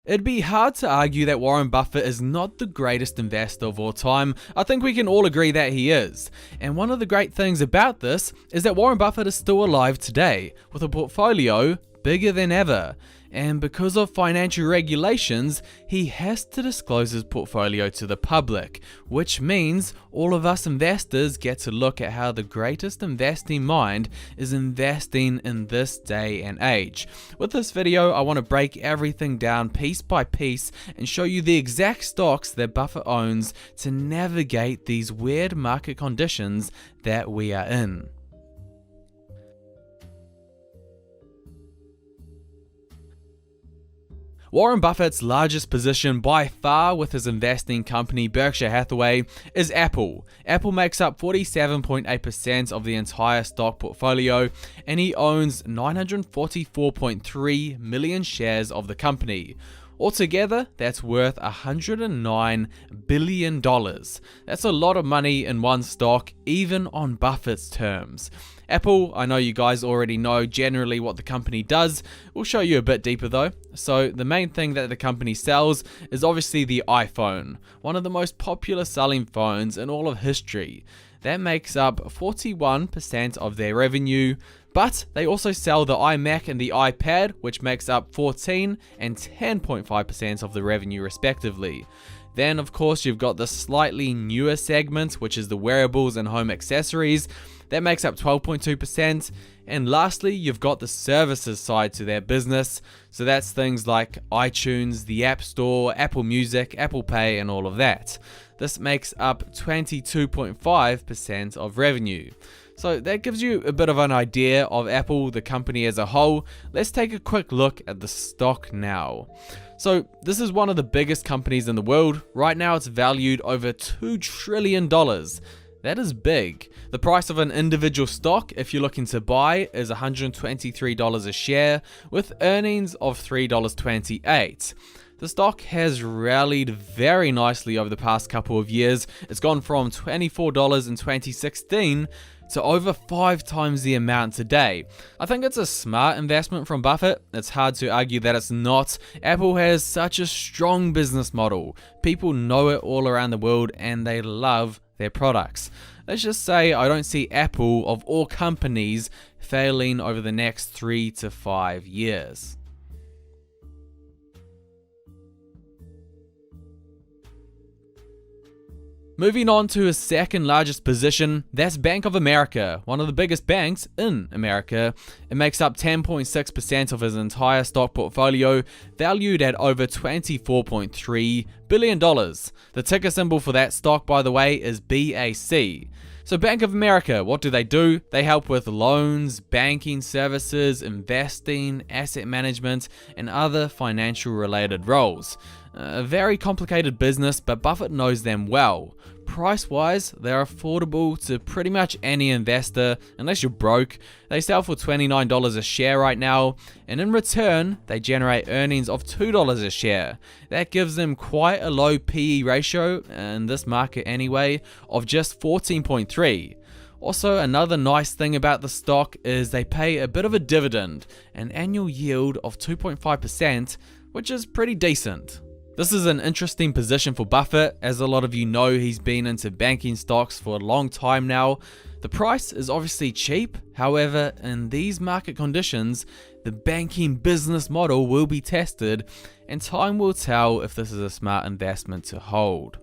It'd be hard to argue that Warren Buffett is not the greatest investor of all time. I think we can all agree that he is. And one of the great things about this is that Warren Buffett is still alive today, with a portfolio bigger than ever. And because of financial regulations, he has to disclose his portfolio to the public, which means all of us investors get to look at how the greatest investing mind is investing in this day and age. With this video, I want to break everything down piece by piece and show you the exact stocks that Buffett owns to navigate these weird market conditions that we are in. Warren Buffett's largest position by far with his investing company Berkshire Hathaway is Apple. Apple makes up 47.8% of the entire stock portfolio, and he owns 944.3 million shares of the company. Altogether, that's worth $109 billion. That's a lot of money in one stock, even on Buffett's terms. Apple, I know you guys already know generally what the company does. We'll show you a bit deeper though. So the main thing that the company sells is obviously the iPhone, one of the most popular selling phones in all of history. That makes up 41% of their revenue. But they also sell the iMac and the iPad, which makes up 14 and 10.5% of the revenue respectively. Then of course you've got the slightly newer segment, which is the wearables and home accessories. That makes up 12.2%. And lastly, you've got the services side to their business. So that's things like iTunes, the App Store, Apple Music, Apple Pay, and all of that. This makes up 22.5% of revenue. So that gives you a bit of an idea of Apple, the company as a whole. Let's take a quick look at the stock now. So this is one of the biggest companies in the world. Right now it's valued over $2 trillion. That is big. The price of an individual stock, if you're looking to buy, is $123 a share, with earnings of $3.28. The stock has rallied very nicely over the past couple of years. It's gone from $24 in 2016 to over 5 times the amount today. I think it's a smart investment from Buffett. It's hard to argue that it's not. Apple has such a strong business model. People know it all around the world and they love their products. Let's just say I don't see Apple, of all companies, failing over the next 3 to 5 years. Moving on to his second largest position, that's Bank of America, one of the biggest banks in America. It makes up 10.6% of his entire stock portfolio, valued at over $24.3 billion. The ticker symbol for that stock, by the way, is BAC. So Bank of America, what do? They help with loans, banking services, investing, asset management, and other financial related roles. A very complicated business, but Buffett knows them well. Price-wise, they're affordable to pretty much any investor, unless you're broke. They sell for $29 a share right now, and in return, they generate earnings of $2 a share. That gives them quite a low PE ratio, in this market anyway, of just 14.3. Also, another nice thing about the stock is they pay a bit of a dividend, an annual yield of 2.5%, which is pretty decent. This is an interesting position for Buffett. As a lot of you know, he's been into banking stocks for a long time now. The price is obviously cheap. However, in these market conditions, the banking business model will be tested, and time will tell if this is a smart investment to hold.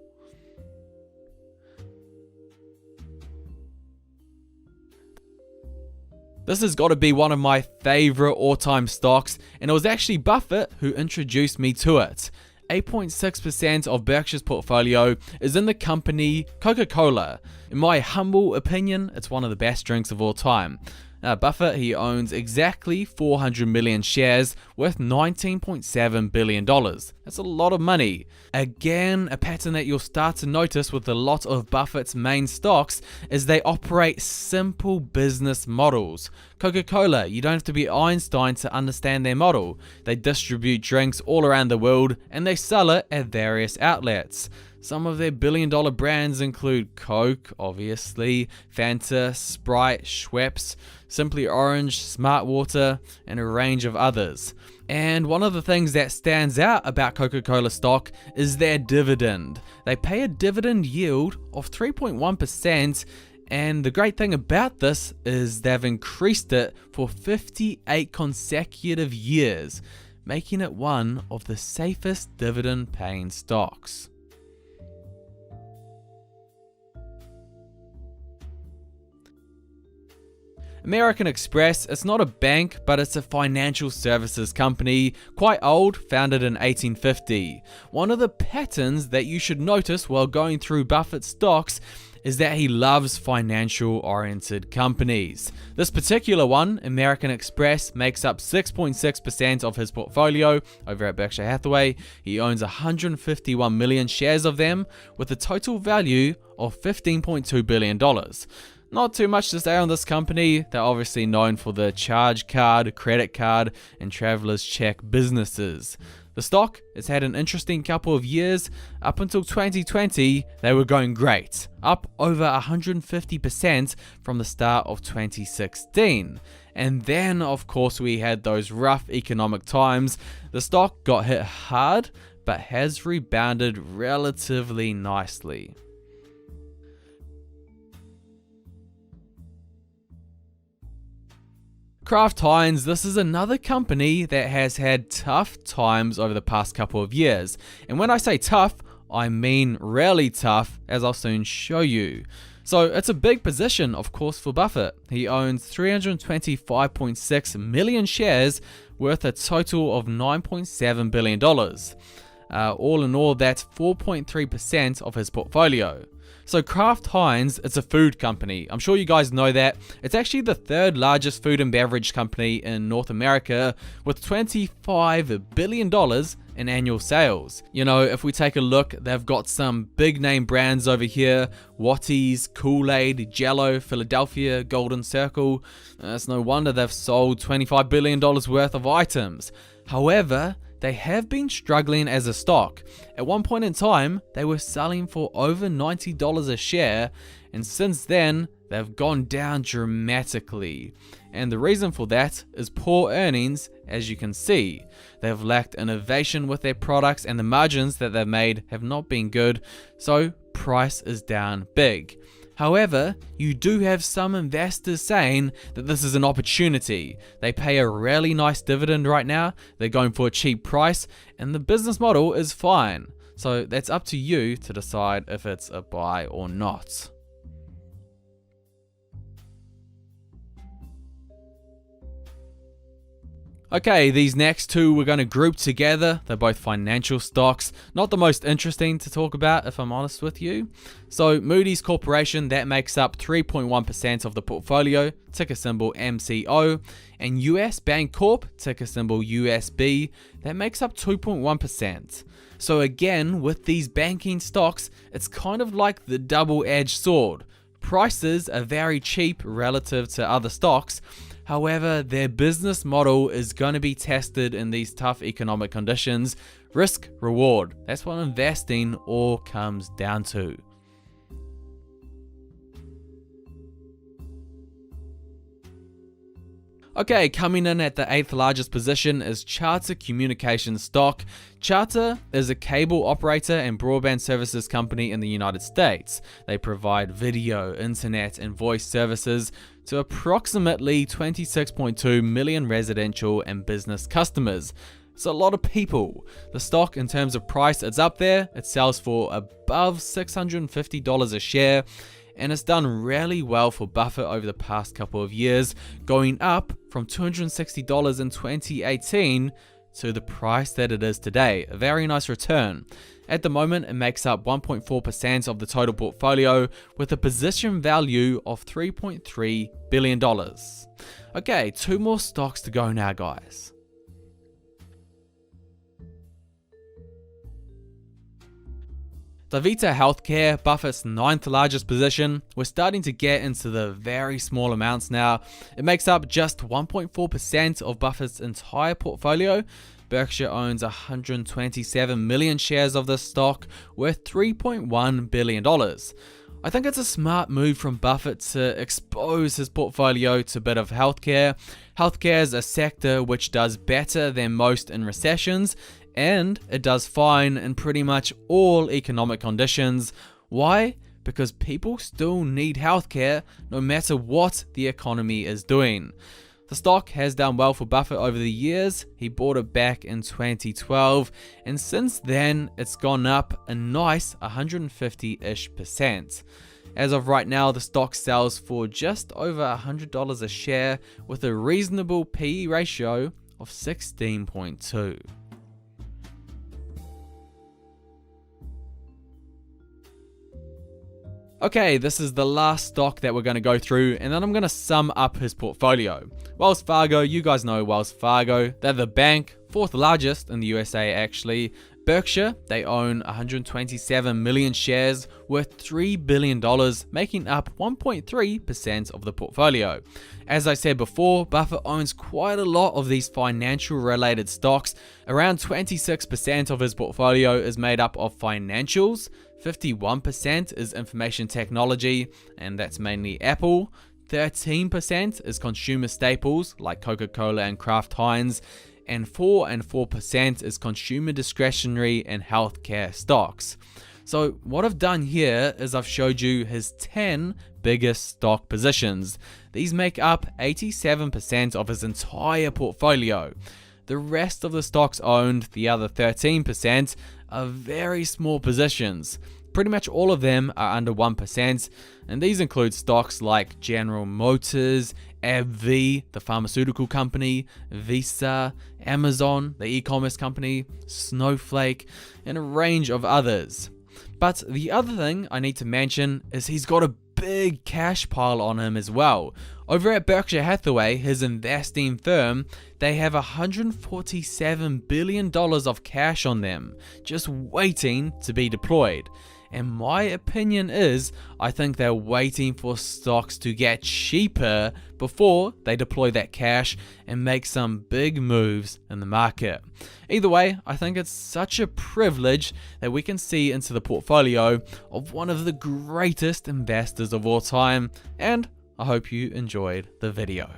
This has got to be one of my favorite all-time stocks, and it was actually Buffett who introduced me to it. 8.6% of Berkshire's portfolio is in the company Coca-Cola. In my humble opinion, it's one of the best drinks of all time. Buffett, he owns exactly 400 million shares worth $19.7 billion. That's a lot of money. Again, a pattern that you'll start to notice with a lot of Buffett's main stocks is they operate simple business models. Coca-Cola, you don't have to be Einstein to understand their model. They distribute drinks all around the world and they sell it at various outlets. Some of their billion-dollar brands include Coke, obviously, Fanta, Sprite, Schweppes, Simply Orange, Smart Water, and a range of others. And one of the things that stands out about Coca-Cola stock is their dividend. They pay a dividend yield of 3.1%, and the great thing about this is they've increased it for 58 consecutive years, making it one of the safest dividend-paying stocks. American Express, it's not a bank, but it's a financial services company, quite old, founded in 1850. One of the patterns that you should notice while going through Buffett's stocks is that he loves financial-oriented companies. This particular one, American Express, makes up 6.6% of his portfolio over at Berkshire Hathaway. He owns 151 million shares of them with a total value of $15.2 billion. Not too much to say on this company. They're obviously known for the charge card, credit card, and traveler's check businesses. The stock has had an interesting couple of years. Up until 2020, they were going great, up over 150% from the start of 2016. And then, of course, we had those rough economic times. The stock got hit hard, but has rebounded relatively nicely. Kraft Heinz, this is another company that has had tough times over the past couple of years. And when I say tough, I mean really tough, as I'll soon show you. So it's a big position, of course, for Buffett. He owns 325.6 million shares worth a total of $9.7 billion. All in all, that's 4.3% of his portfolio. So Kraft Heinz, it's a food company. I'm sure you guys know that. It's actually the third largest food and beverage company in North America with $25 billion in annual sales. You know, if we take a look, they've got some big name brands over here: Watties, Kool-Aid, Jell-O, Philadelphia, Golden Circle. It's no wonder they've sold $25 billion worth of items. However, they have been struggling as a stock. At one point in time, they were selling for over $90 a share, and since then, they've gone down dramatically. And the reason for that is poor earnings, as you can see. They've lacked innovation with their products, and the margins that they've made have not been good, so price is down big. However, you do have some investors saying that this is an opportunity. They pay a really nice dividend right now, they're going for a cheap price, and the business model is fine. So that's up to you to decide if it's a buy or not. Okay, these next two we're going to group together. They're both financial stocks. Not the most interesting to talk about, if I'm honest with you. So Moody's Corporation, that makes up 3.1% of the portfolio, ticker symbol MCO. And US Bancorp, ticker symbol USB, that makes up 2.1%. So again, with these banking stocks, it's kind of like the double-edged sword. Prices are very cheap relative to other stocks. However, their business model is going to be tested in these tough economic conditions. Risk reward. That's what investing all comes down to. Okay, coming in at the 8th largest position is Charter Communications stock. Charter is a cable operator and broadband services company in the United States. They provide video, internet, and voice services to approximately 26.2 million residential and business customers. It's a lot of people. The stock, in terms of price, it's up there. It sells for above $650 a share. And it's done really well for Buffett over the past couple of years, going up from $260 in 2018 to the price that it is today. A very nice return. At the moment, it makes up 1.4% of the total portfolio with a position value of $3.3 billion. Okay, two more stocks to go now, guys. DaVita Healthcare, Buffett's 9th largest position. We're starting to get into the very small amounts now. It makes up just 1.4% of Buffett's entire portfolio. Berkshire owns 127 million shares of this stock worth $3.1 billion. I think it's a smart move from Buffett to expose his portfolio to a bit of healthcare. Healthcare is a sector which does better than most in recessions, and it does fine in pretty much all economic conditions. Why? Because people still need healthcare no matter what the economy is doing. The stock has done well for Buffett over the years. He bought it back in 2012, and since then it's gone up a nice 150-ish%. As of right now, the stock sells for just over $100 a share with a reasonable PE ratio of 16.2. Okay, this is the last stock that we're going to go through, and then I'm going to sum up his portfolio. Wells Fargo, you guys know Wells Fargo. They're the bank, fourth largest in the USA actually. Berkshire, they own 127 million shares worth $3 billion, making up 1.3% of the portfolio. As I said before, Buffett owns quite a lot of these financial related stocks. Around 26% of his portfolio is made up of financials, 51% is information technology, and that's mainly Apple. 13% is consumer staples like Coca-Cola and Kraft Heinz, and 4% is consumer discretionary and healthcare stocks. So what I've done here is I've showed you his 10 biggest stock positions. These make up 87% of his entire portfolio. The rest of the stocks owned, the other 13%, are very small positions. Pretty much all of them are under 1%, and these include stocks like General Motors, AbbVie, the pharmaceutical company, Visa, Amazon, the e-commerce company, Snowflake, and a range of others. But the other thing I need to mention is he's got a big cash pile on him as well. Over at Berkshire Hathaway, his investing firm, they have $147 billion of cash on them, just waiting to be deployed. And my opinion is, I think they're waiting for stocks to get cheaper before they deploy that cash and make some big moves in the market. Either way, I think it's such a privilege that we can see into the portfolio of one of the greatest investors of all time, and I hope you enjoyed the video.